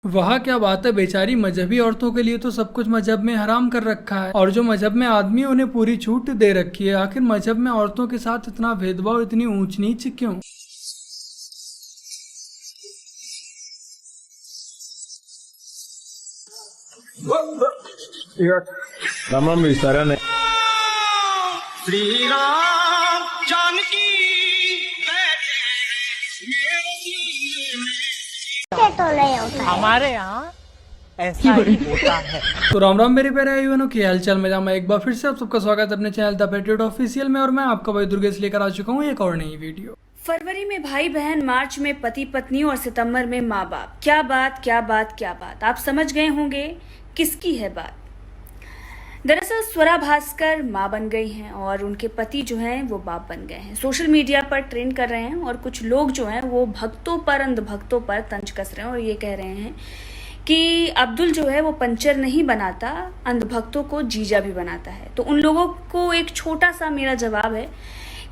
वह क्या बात है, बेचारी मजहबी औरतों के लिए तो सब कुछ मजहब में हराम कर रखा है और जो मजहब में आदमी उन्हें पूरी छूट दे रखी है। आखिर मजहब में औरतों के साथ इतना भेदभाव, इतनी ऊंच नीच क्यों? राम राम विस्तारा ने श्री राम जानकी तो नहीं होता है। हमारे यहाँ ऐसा ही होता है। तो राम राम मेरे प्यारे भाई बहनों, क्या हाल चाल। मैं एक बार फिर से आप सबका स्वागत है अपने चैनल द पेट्रियट ऑफिशियल में और मैं आपका भाई दुर्गेश लेकर आ चुका हूँ एक और नई वीडियो। फरवरी में भाई बहन, मार्च में पति पत्नी और सितंबर में माँ बाप। क्या बात क्या बात क्या बात, आप समझ गए होंगे किसकी है बात। दरअसल स्वरा भास्कर माँ बन गई हैं और उनके पति जो हैं वो बाप बन गए हैं। सोशल मीडिया पर ट्रेंड कर रहे हैं और कुछ लोग जो हैं वो भक्तों पर, अंधभक्तों पर तंज कस रहे हैं और ये कह रहे हैं कि अब्दुल जो है वो पंचर नहीं बनाता, अंधभक्तों को जीजा भी बनाता है। तो उन लोगों को एक छोटा सा मेरा जवाब है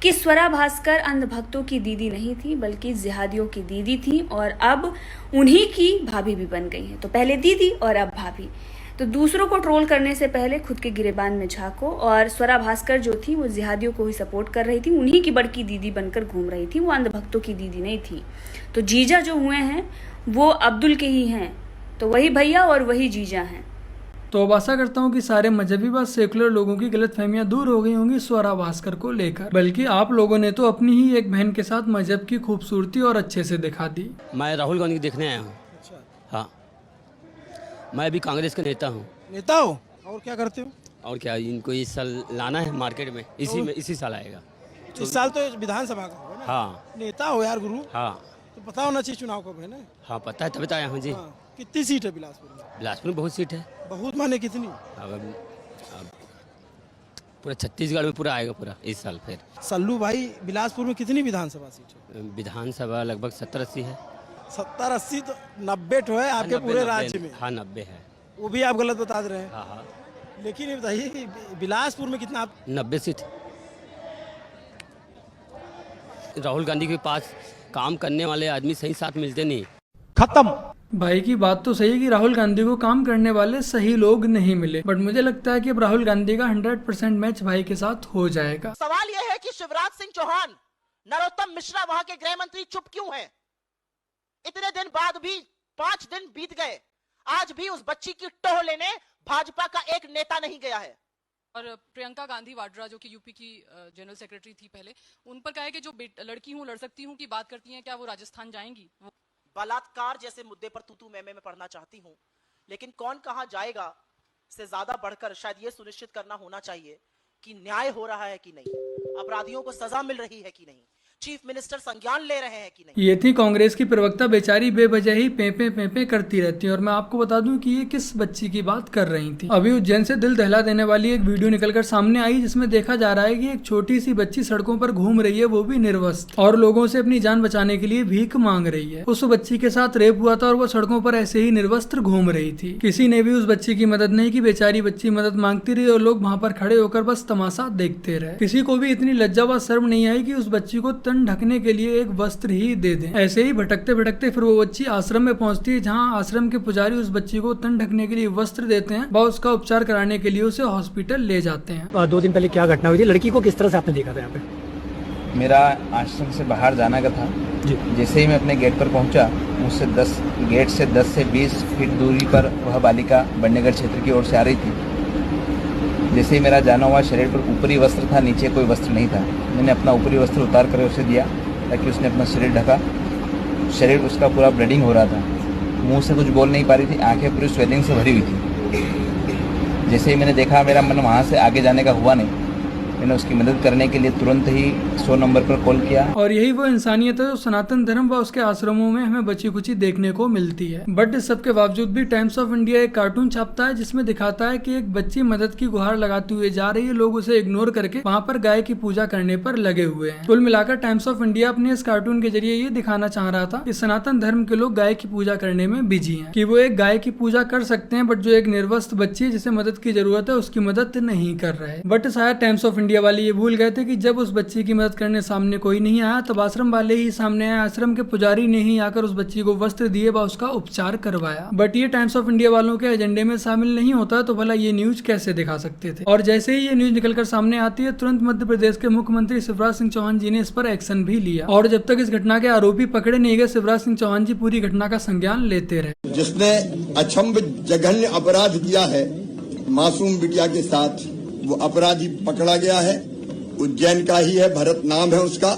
कि स्वरा भास्कर अंधभक्तों की दीदी नहीं थी बल्कि जिहादियों की दीदी थी और अब उन्हीं की भाभी भी बन गई हैं। तो पहले दीदी और अब भाभी। तो दूसरों को ट्रोल करने से पहले खुद के गिरेबान में झांको। और स्वरा भास्कर जो थी वो जिहादियों को ही सपोर्ट कर रही थी, उन्हीं की बड़की दीदी बनकर घूम रही थी, वो अंधभक्तों की दीदी नहीं थी। तो जीजा जो हुए हैं वो अब्दुल के ही हैं, तो वही भैया और वही जीजा हैं। तो अब आशा करता हूँ कि सारे मजहबी व सेकुलर लोगों की गलतफहमियां दूर हो गई होंगी स्वरा भास्कर को लेकर, बल्कि आप लोगों ने तो अपनी ही एक बहन के साथ मजहब की खूबसूरती और अच्छे से दिखा दी। मैं राहुल गांधी को देखने आया हूँ। हाँ, मैं भी कांग्रेस का नेता हूँ। नेता हो और क्या करते हो? और क्या, इनको इस साल लाना है मार्केट में, इसी साल आएगा। इस साल तो विधानसभा का होगा ना? हाँ। नेता हो यार गुरु। हाँ तो पता होना चाहिए चुनाव कब है ना? हाँ पता है, तभी तो आया हूँ जी। हाँ। कितनी सीट है बिलासपुर में? बिलासपुर में बहुत सीट है। बहुत माने कितनी? अब पूरा छत्तीसगढ़ में पूरा आएगा पूरा इस साल। फिर सल्लू भाई, बिलासपुर में कितनी विधानसभा सीट है? विधानसभा लगभग 70-80 है। 70-80 तो 90 तो है आपके 90 पूरे राज्य में। हाँ 90 है। वो भी आप गलत बता रहे हैं। हाँ हाँ, लेकिन ये बताइए कि बिलासपुर में कितना 90 सीट। राहुल गांधी के पास काम करने वाले आदमी सही साथ मिलते नहीं। खत्म। भाई की बात तो सही है कि राहुल गांधी को काम करने वाले सही लोग नहीं मिले, बट मुझे लगता है कि अब राहुल गांधी का 100% मैच भाई के साथ हो जाएगा। सवाल यह है कि शिवराज सिंह चौहान, नरोत्तम मिश्रा वहां के गृह मंत्री चुप क्यों हैं? इतने दिन बाद भी 5 दिन बीत गए, आज भी उस बच्ची की टोह लेने भाजपा का एक नेता नहीं गया है। और प्रियंका गांधी वाड्रा जो कि यूपी की जनरल सेक्रेटरी थी पहले, उन पर कहा है कि जो लड़की हूँ लड़ सकती हूँ की बात करती हैं, क्या वो राजस्थान जाएंगी? बलात्कार जैसे मुद्दे पर तू मैं में पढ़ना चाहती हूँ, लेकिन कौन कहां जाएगा से ज्यादा बढ़कर शायद ये सुनिश्चित करना होना चाहिए कि न्याय हो रहा है कि नहीं, अपराधियों को सजा मिल रही है कि नहीं, चीफ मिनिस्टर संज्ञान ले रहे हैं कि नहीं। ये थी कांग्रेस की प्रवक्ता, बेचारी बेवजह ही पे करती रहती है। और मैं आपको बता दूं कि ये किस बच्ची की बात कर रही थी। अभी उज्जैन से दिल दहला देने वाली एक वीडियो निकलकर सामने आई जिसमें देखा जा रहा है कि एक छोटी सी बच्ची सड़कों पर घूम रही है, वो भी निर्वस्त्र, और लोगों से अपनी जान बचाने के लिए भीख मांग रही है। उस बच्ची के साथ रेप हुआ था और वो सड़कों पर ऐसे ही निर्वस्त्र घूम रही थी। किसी ने भी उस बच्ची की मदद नहीं की, बेचारी बच्ची मदद मांगती रही और लोग वहाँ पर खड़े होकर बस तमाशा देखते रहे। किसी को भी इतनी लज्जा व शर्म नहीं आई कि उस बच्ची को तन ढकने के लिए एक वस्त्र ही दे दें। ऐसे ही भटकते भटकते फिर वो बच्ची आश्रम में पहुंचती है, जहां आश्रम के पुजारी उस बच्ची को तन ढकने के लिए वस्त्र देते हैं व उसका उपचार कराने के लिए उसे हॉस्पिटल ले जाते हैं। 2 दिन पहले क्या घटना हुई थी? लड़की को किस तरह से आपने देखा था यहाँ पे? मेरा आश्रम से बाहर जाना का था जी। जैसे ही मैं अपने गेट पर पहुंचा, मुझसे गेट से 10 से 20 फीट दूरी पर वह बालिका बंडेगढ़ क्षेत्र की ओर से आ रही थी। जैसे ही मेरा जाना हुआ, शरीर पर ऊपरी वस्त्र था, नीचे कोई वस्त्र नहीं था। मैंने अपना ऊपरी वस्त्र उतार कर उसे दिया ताकि उसने अपना शरीर ढका। शरीर उसका पूरा ब्लीडिंग हो रहा था, मुंह से कुछ बोल नहीं पा रही थी, आंखें पूरी स्वेलिंग से भरी हुई थी। जैसे ही मैंने देखा, मेरा मन वहाँ से आगे जाने का हुआ नहीं। मैंने उसकी मदद करने के लिए तुरंत ही 100 नंबर पर कॉल किया। और यही वो इंसानियत है जो सनातन धर्म व उसके आश्रमों में हमें बची कुची देखने को मिलती है। बट इस सबके बावजूद भी टाइम्स ऑफ इंडिया एक कार्टून छापता है जिसमें दिखाता है कि एक बच्ची मदद की गुहार लगाती हुई जा रही है, लोग उसे इग्नोर करके वहाँ पर गाय की पूजा करने पर लगे हुए हैं। कुल मिलाकर टाइम्स ऑफ इंडिया अपने इस कार्टून के जरिए ये दिखाना चाह रहा था कि सनातन धर्म के लोग गाय की पूजा करने में बिजी है, कि वो एक गाय की पूजा कर सकते हैं, बट जो एक निर्वस्त्र बच्ची है जिसे मदद की जरूरत है उसकी मदद नहीं कर रहे। बट शायद टाइम्स ऑफ इंडिया इंडिया वाले ये भूल गए थे कि जब उस बच्ची की मदद करने सामने कोई नहीं आया तब आश्रम वाले ही सामने आए। आश्रम के पुजारी ने ही आकर उस बच्ची को वस्त्र दिए व उसका उपचार करवाया। बट ये टाइम्स ऑफ इंडिया वालों के एजेंडे में शामिल नहीं होता तो भला ये न्यूज कैसे दिखा सकते थे। और जैसे ही ये न्यूज निकलकर सामने आती है तुरंत मध्य प्रदेश के मुख्यमंत्री शिवराज सिंह चौहान जी ने इस पर एक्शन भी लिया और जब तक इस घटना के आरोपी पकड़े नहीं गए शिवराज सिंह चौहान जी पूरी घटना का संज्ञान लेते रहे। जिसने अचंभ जघन्य अपराध किया है मासूम बिटिया के साथ, वो अपराधी पकड़ा गया है। उज्जैन का ही है, भरत नाम है उसका।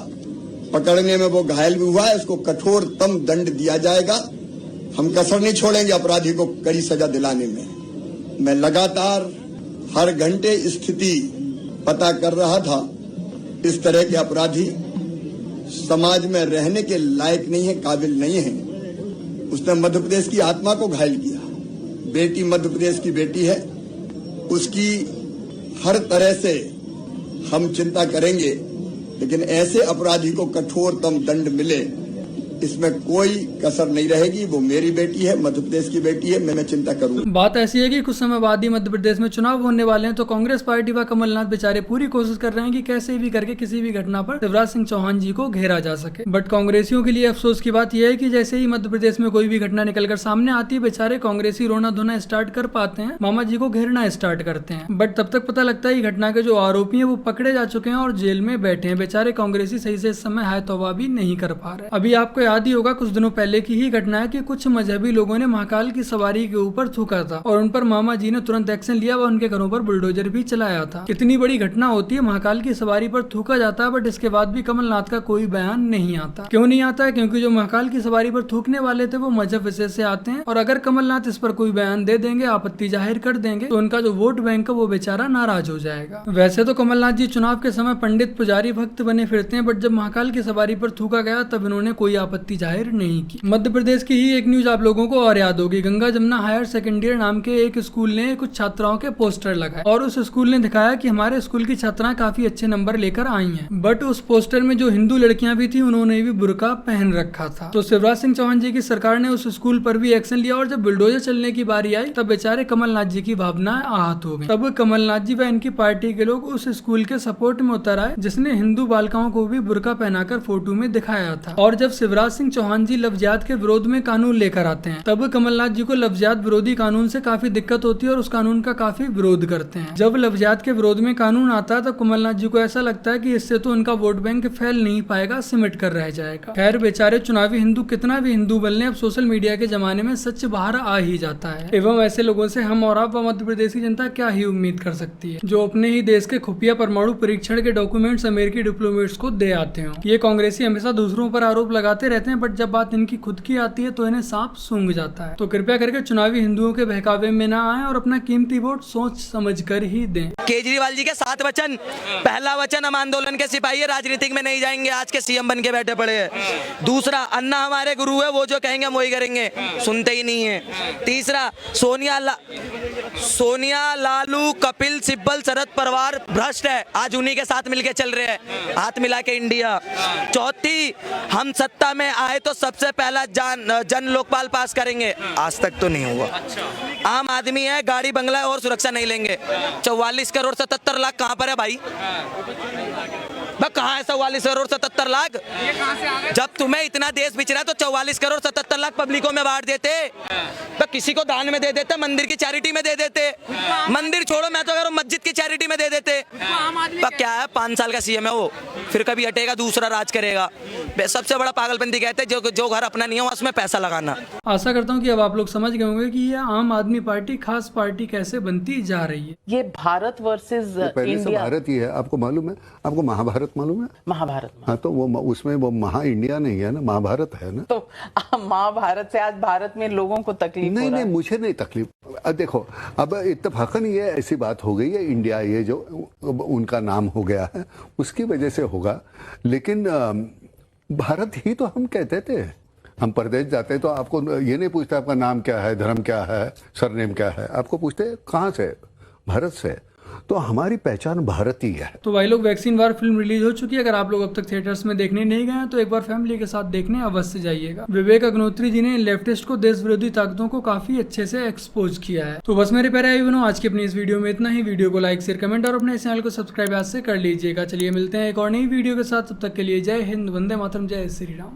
पकड़ने में वो घायल भी हुआ है, उसको कठोरतम दंड दिया जाएगा। हम कसर नहीं छोड़ेंगे अपराधी को कड़ी सजा दिलाने में। मैं लगातार हर घंटे स्थिति पता कर रहा था। इस तरह के अपराधी समाज में रहने के लायक नहीं है, काबिल नहीं है। उसने मध्य प्रदेश की आत्मा को घायल किया। बेटी मध्य प्रदेश की बेटी है, उसकी हर तरह से हम चिंता करेंगे, लेकिन ऐसे अपराधी को कठोरतम दंड मिले, इसमें कोई कसर नहीं रहेगी। वो मेरी बेटी है, मध्य प्रदेश की बेटी है, मैं चिंता करूंगा। बात ऐसी है कि कुछ समय बाद ही मध्य प्रदेश में चुनाव होने वाले हैं तो कांग्रेस पार्टी व कमलनाथ बेचारे पूरी कोशिश कर रहे हैं कि कैसे भी करके किसी भी घटना पर शिवराज सिंह चौहान जी को घेरा जा सके। बट कांग्रेसियों के लिए अफसोस की बात यह है कि जैसे ही मध्य प्रदेश में कोई भी घटना निकलकर सामने आती है बेचारे कांग्रेसी रोना धोना स्टार्ट कर पाते हैं, मामा जी को घेरना स्टार्ट करते हैं। बट तब तक पता लगता है घटना के जो आरोपी है वो पकड़े जा चुके हैं और जेल में बैठे हैं। बेचारे कांग्रेसी सही से इस समय हाय तौबा भी नहीं कर पा रहे। अभी आपको याद ही होगा कुछ दिनों पहले की ही घटना है कि कुछ मजहबी लोगों ने महाकाल की सवारी के ऊपर थूका था और उन पर मामा जी ने तुरंत एक्शन लिया व उनके घरों पर बुलडोजर भी चलाया था। कितनी बड़ी घटना होती है, महाकाल की सवारी पर थूका जाता है बट इसके बाद भी कमलनाथ का कोई बयान नहीं आता। क्यों नहीं आता है? क्योंकि जो महाकाल की सवारी पर थूकने वाले थे वो मजहब विशेष से आते हैं और अगर कमलनाथ इस पर कोई बयान दे देंगे, आपत्ति जाहिर कर देंगे तो उनका जो वोट बैंक है वो बेचारा नाराज हो जाएगा। वैसे तो कमलनाथ जी चुनाव के समय पंडित पुजारी भक्त बने फिरते हैं बट जब महाकाल की सवारी पर थूका गया तब इन्होंने कोई आपत्ति जाहिर नहीं की। मध्य प्रदेश की ही एक न्यूज आप लोगों को और याद होगी। गंगा जमुना हायर सेकेंडरी नाम के एक स्कूल ने कुछ छात्राओं के पोस्टर लगाए और उस स्कूल ने दिखाया कि हमारे स्कूल की छात्राएं काफी अच्छे नंबर लेकर आई हैं। बट उस पोस्टर में जो हिंदू लड़कियां भी थी उन्होंने भी बुर्का पहन रखा था। तो शिवराज सिंह चौहान जी की सरकार ने उस स्कूल पर भी एक्शन लिया और जब बुलडोजर चलने की बारी आई तब बेचारे कमलनाथ जी की भावनाएं आहत हो गई। तब कमलनाथ जी व इनकी पार्टी के लोग उस स्कूल के सपोर्ट में उतर आए जिसने हिंदू बालिकाओं को भी बुर्का पहनाकर फोटो में दिखाया था। और जब शिवराज सिंह चौहान जी लफ्जियात के विरोध में कानून लेकर आते हैं तब कमलनाथ जी को लफ्जियात विरोधी कानून से काफी दिक्कत होती है और उस कानून का काफी विरोध करते हैं। जब लफ्जियात के विरोध में कानून आता है तब कमलनाथ जी को ऐसा लगता है कि इससे तो उनका वोट बैंक फैल नहीं पाएगा, सिमट कर रह जाएगा। खैर बेचारे चुनावी हिंदू कितना भी हिंदू बन ले, अब सोशल मीडिया के जमाने में सच बाहर आ ही जाता है। एवं ऐसे लोगों से हम और आप व मध्य प्रदेश की जनता क्या ही उम्मीद कर सकती है जो अपने ही देश के खुफिया परमाणु परीक्षण के डॉक्यूमेंट्स अमेरिकी डिप्लोमेट्स को दे आते हो। ये कांग्रेसी हमेशा दूसरों पर आरोप लगाते रहते हैं बट जब बात इनकी खुद की आती है तो इन्हें सांप सूंघ जाता है। तो कृपया करके चुनावी हिंदुओं के बहकावे में ना आए और अपना कीमती वोट सोच समझ कर ही दें। केजरीवाल जी के 7 वचन, पहला वचन हम आंदोलन के सिपाही है, राजनीतिक में नहीं जाएंगे, आज के सीएम बन के बैठे पड़े हैं। दूसरा, अन्ना हमारे गुरु है, वो जो कहेंगे हम वही करेंगे, सुनते ही नहीं है। तीसरा, सोनिया लालू कपिल सिब्बल शरद पवार भ्रष्ट है, आज उन्हीं के साथ मिलके चल रहे हैं, हाथ मिला के इंडिया। चौथी, हम सत्ता में आए तो सबसे पहला जन लोकपाल पास करेंगे, आज तक तो नहीं हुआ। आम आदमी है, गाड़ी बंगला और सुरक्षा नहीं लेंगे। 44 करोड़ 77 लाख कहां पर है भाई? कहाँ है 44 करोड़ 77 लाख? जब तुम्हें इतना देश बिच रहा है तो 44 करोड़ 77 लाख पब्लिकों में बांट देते, तो किसी को दान में दे देते, मंदिर की चैरिटी में दे देते। मंदिर छोड़ो, मैं तो अगर मस्जिद की चैरिटी में दे देते। क्या है, 5 साल का सीएम है वो, फिर कभी हटेगा, दूसरा राज करेगा। सबसे बड़ा पागलपंती कहते हैं जो घर अपना नहीं है उसमें पैसा लगाना। आशा करता हूँ कि अब आप लोग समझ गए होंगे कि ये आम आदमी पार्टी खास पार्टी कैसे बनती जा रही है। ये भारत वर्सेस इंडिया, भारत ही है, आपको मालूम है? आपको महाभारत मालूम है? महाभारत, हाँ, तो वो उसमें वो महा इंडिया नहीं है ना, महाभारत है ना। तो महाभारत से आज भारत में लोगों को तकलीफ नहीं, मुझे नहीं तकलीफ। देखो, अब इत्तेफाकन ये ऐसी बात हो गई है, इंडिया ये जो उनका नाम हो गया है उसकी वजह से होगा, लेकिन भारत ही तो हम कहते थे। हम परदेश जाते तो आपको ये नहीं पूछते आपका नाम क्या है, धर्म क्या है, सरनेम क्या है, आपको पूछते कहाँ से, भारत से। तो हमारी पहचान भारतीय है। तो भाई लोग, वैक्सीन वार फिल्म रिलीज हो चुकी है। अगर आप लोग अब तक थिएटर्स में देखने नहीं गए हैं तो एक बार फैमिली के साथ देखने अवश्य जाइएगा। विवेक अग्निहोत्री जी ने लेफ्टिस्ट को, देश विरोधी ताकतों को काफी अच्छे से एक्सपोज किया है। तो बस मेरे प्यारे भाई बहनों, आज की अपनी इस वीडियो में इतना ही। वीडियो को लाइक, शेयर, कमेंट और अपने चैनल को सब्सक्राइब आज से कर लीजिएगा। चलिए मिलते हैं एक और नई वीडियो के साथ, तब तक के लिए जय हिंद, वंदे मातरम, जय श्री राम।